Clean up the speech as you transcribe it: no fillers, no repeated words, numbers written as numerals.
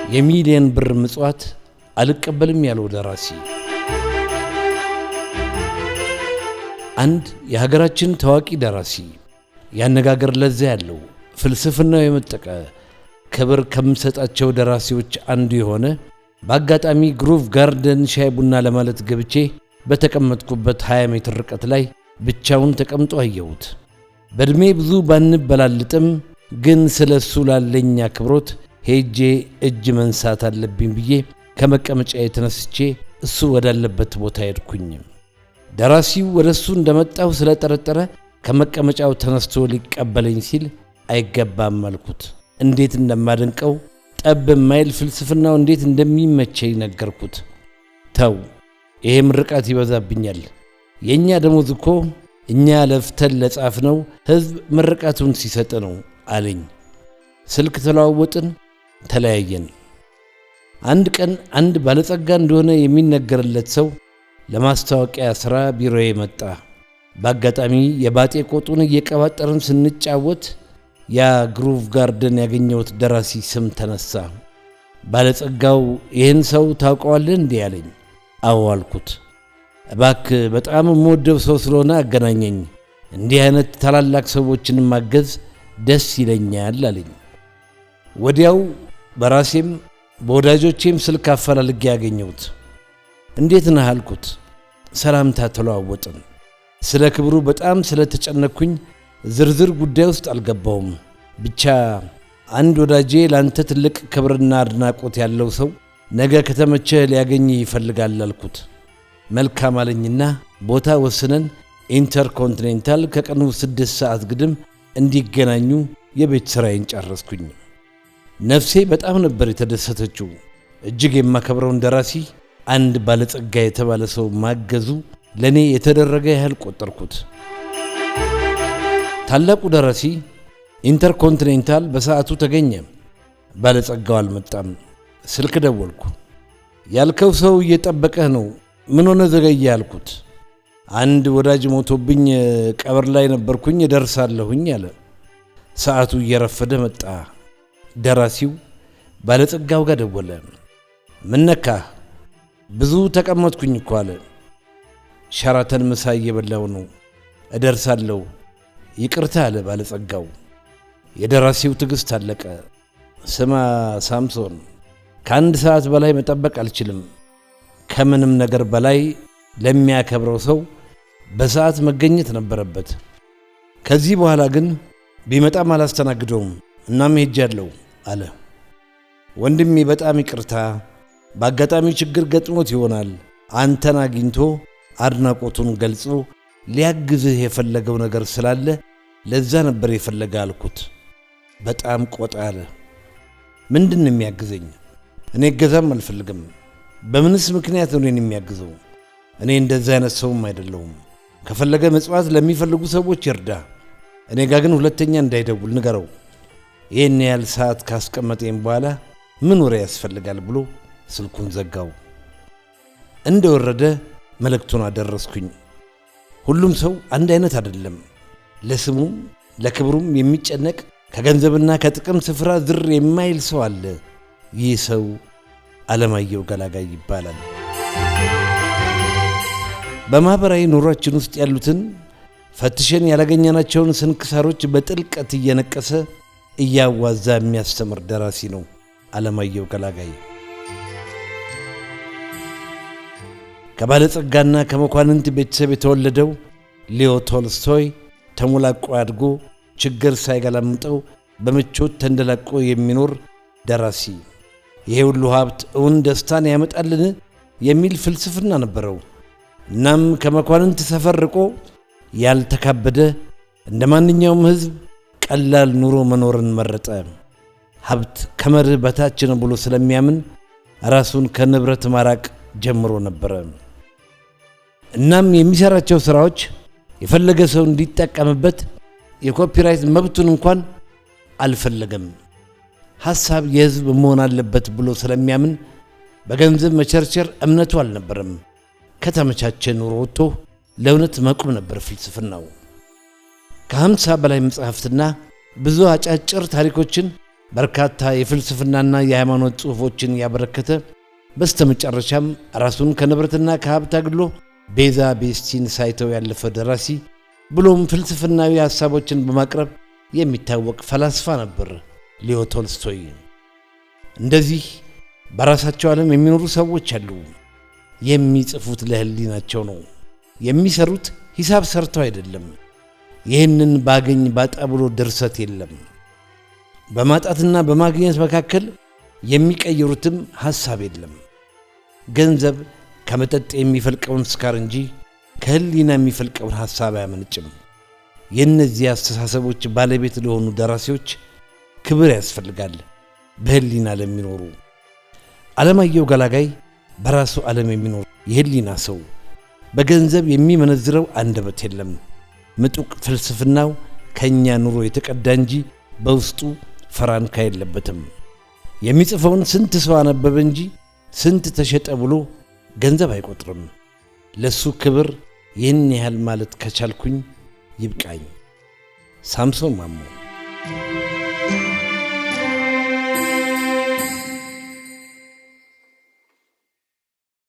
የሚሊየን ብር ምጽዋት አልቀበልም ያለው ደራሲ አንድ የሀገራችን ታዋቂ ደራሲ ያነጋገር ለዛ ያለው ፍልስፍናው የመጠቀ ክብር ከምሰጣቸው ደራሲዎች አንዱ የሆነ በአጋጣሚ ግሩቭ ጋርደን ሻይ ቡና ለማለት ገብቼ በተቀመጥኩበት 20 ሜትር ርቀት ላይ ብቻውን ተቀምጦ አየሁት። በእድሜ ብዙ ባንበላልጥም ግን ስለሱ ላለኝ አክብሮት ሄጄ እጅ መንሳት አለብኝ ብዬ ከመቀመጫዬ ተነስቼ እሱ ወዳለበት ቦታ ሄድኩኝ። ደራሲው ወደሱ እንደመጣው ስለጠረጠረ ከመቀመጫው ተነስቶ ሊቀበለኝ ሲል አይገባም አልኩት። እንዴት እንደማደንቀው ጠብ የማይል ፍልስፍናው እንዴት እንደሚመቸኝ ነገርኩት። ተው ይሄ ምርቃት ይበዛብኛል፣ የኛ ደሞዝ እኮ እኛ ለፍተን ለጻፍነው ሕዝብ ምርቃቱን ሲሰጥ ነው አለኝ። ስልክ ተለዋወጥን፣ ተለያየን። አንድ ቀን አንድ ባለጸጋ እንደሆነ የሚነገርለት ሰው ለማስታወቂያ ሥራ ቢሮዬ መጣ። በአጋጣሚ የባጤ ቆጡን እየቀባጠርን ስንጫወት ያ ግሩቭ ጋርደን ያገኘሁት ደራሲ ስም ተነሳ። ባለጸጋው ይህን ሰው ታውቀዋለህ እንዲህ አለኝ። አዎ አልኩት። እባክህ በጣም የምወደው ሰው ስለሆነ አገናኘኝ፣ እንዲህ አይነት ታላላቅ ሰዎችን ማገዝ ደስ ይለኛል አለኝ። ወዲያው በራሴም በወዳጆቼም ስልክ አፈላልጌ ያገኘሁት። እንዴት ነህ አልኩት። ሰላምታ ተለዋወጥን። ስለ ክብሩ በጣም ስለተጨነኩኝ ዝርዝር ጉዳይ ውስጥ አልገባውም። ብቻ አንድ ወዳጄ ላንተ ትልቅ ክብርና አድናቆት ያለው ሰው ነገ ከተመቸህ ሊያገኝ ይፈልጋል አልኩት። መልካም አለኝና ቦታ ወስነን ኢንተርኮንቲኔንታል ከቀኑ 6 ሰዓት ግድም እንዲገናኙ የቤት ሥራዬን ጨረስኩኝ። ነፍሴ በጣም ነበር የተደሰተችው። እጅግ የማከብረውን ደራሲ አንድ ባለጸጋ የተባለ ሰው ማገዙ ለኔ የተደረገ ያህል ቆጠርኩት። ታላቁ ደራሲ ኢንተርኮንቲኔንታል በሰዓቱ ተገኘ። ባለጸጋው አልመጣም። ስልክ ደወልኩ። ያልከው ሰው እየጠበቀህ ነው፣ ምን ሆነ ዘገየ አልኩት። አንድ ወዳጅ ሞቶብኝ ቀብር ላይ ነበርኩኝ እደርሳለሁኝ አለ። ሰዓቱ እየረፈደ መጣ። ደራሲው ባለጸጋው ጋር ደወለ። ምን ነካህ? ብዙ ተቀመጥኩኝ እኮ አለ። ሸራተን ምሳ እየበላው ነው፣ እደርሳለሁ ይቅርታ አለ ባለጸጋው። የደራሲው ትዕግስት አለቀ። ስማ ሳምሶን፣ ከአንድ ሰዓት በላይ መጠበቅ አልችልም። ከምንም ነገር በላይ ለሚያከብረው ሰው በሰዓት መገኘት ነበረበት። ከዚህ በኋላ ግን ቢመጣም አላስተናግደውም፣ እናም ሄጃለሁ አለ። ወንድሜ በጣም ይቅርታ፣ በአጋጣሚ ችግር ገጥሞት ይሆናል። አንተን አግኝቶ አድናቆቱን ገልጾ ሊያግዝህ የፈለገው ነገር ስላለ ለዛ ነበር የፈለገ አልኩት። በጣም ቆጣ አለ። ምንድን ነው የሚያግዘኝ? እኔ እገዛም አልፈልግም። በምንስ ምክንያት ነው እኔን የሚያግዘው? እኔ እንደዛ አይነት ሰውም አይደለሁም። ከፈለገ መጽዋት ለሚፈልጉ ሰዎች ይርዳ። እኔ ጋር ግን ሁለተኛ እንዳይደውል ንገረው። ይህን ያህል ሰዓት ካስቀመጠኝ በኋላ ምን ወሬ ያስፈልጋል ብሎ ስልኩን ዘጋው። እንደወረደ መልእክቱን አደረስኩኝ። ሁሉም ሰው አንድ አይነት አይደለም። ለስሙም ለክብሩም የሚጨነቅ ከገንዘብና ከጥቅም ስፍራ ዝር የማይል ሰው አለ። ይህ ሰው አለማየሁ ገላጋይ ይባላል። በማህበራዊ ኑሯችን ውስጥ ያሉትን ፈትሸን ያላገኘናቸውን ስንክሳሮች በጥልቀት እየነቀሰ እያዋዛ የሚያስተምር ደራሲ ነው አለማየሁ ገላጋይ። ከባለጸጋና ከመኳንንት ቤተሰብ የተወለደው ሊዮ ቶልስቶይ ተሞላቆ አድጎ ችግር ሳይገላምጠው በምቾት ተንደላቆ የሚኖር ደራሲ። ይሄ ሁሉ ሀብት እውን ደስታን ያመጣልን የሚል ፍልስፍና ነበረው። እናም ከመኳንንት ሰፈር ርቆ ያልተካበደ እንደ ማንኛውም ሕዝብ ቀላል ኑሮ መኖርን መረጠ። ሀብት ከመርህ በታች ነው ብሎ ስለሚያምን ራሱን ከንብረት ማራቅ ጀምሮ ነበረ። እናም የሚሰራቸው ሥራዎች የፈለገ ሰው እንዲጠቀምበት የኮፒራይት መብቱን እንኳን አልፈለገም። ሐሳብ የሕዝብ መሆን አለበት ብሎ ስለሚያምን በገንዘብ መቸርቸር እምነቱ አልነበረም። ከተመቻቸ ኑሮ ወጥቶ ለእውነት መቆም ነበር ፍልስፍናው። ከ50 በላይ መጽሐፍትና ብዙ አጫጭር ታሪኮችን በርካታ የፍልስፍናና የሃይማኖት ጽሑፎችን ያበረከተ በስተመጨረሻም ራሱን ከንብረትና ከሀብት አግሎ ቤዛ ቤስቲን ሳይተው ያለፈ ደራሲ ብሎም ፍልስፍናዊ ሐሳቦችን በማቅረብ የሚታወቅ ፈላስፋ ነበር ሊዮ ቶልስቶይ። እንደዚህ በራሳቸው ዓለም የሚኖሩ ሰዎች አሉ። የሚጽፉት ለህሊናቸው ነው። የሚሰሩት ሂሳብ ሰርተው አይደለም። ይህንን ባገኝ ባጣ ብሎ ድርሰት የለም። በማጣትና በማግኘት መካከል የሚቀይሩትም ሐሳብ የለም። ገንዘብ ከመጠጥ የሚፈልቀውን ስካር እንጂ ከህሊና የሚፈልቀውን ሐሳብ አያመነጭም። የእነዚህ አስተሳሰቦች ባለቤት ለሆኑ ደራሲዎች ክብር ያስፈልጋል። በህሊና ለሚኖሩ ዓለማየሁ ገላጋይ በራሱ ዓለም የሚኖር የህሊና ሰው፣ በገንዘብ የሚመነዝረው አንደበት የለም። ምጡቅ ፍልስፍናው ከኛ ኑሮ የተቀዳ እንጂ በውስጡ ፈራንካ የለበትም። የሚጽፈውን ስንት ሰው አነበበ እንጂ ስንት ተሸጠ ብሎ ገንዘብ አይቆጥርም። ለሱ ክብር ይህን ያህል ማለት ከቻልኩኝ ይብቃኝ። ሳምሶን ማሞ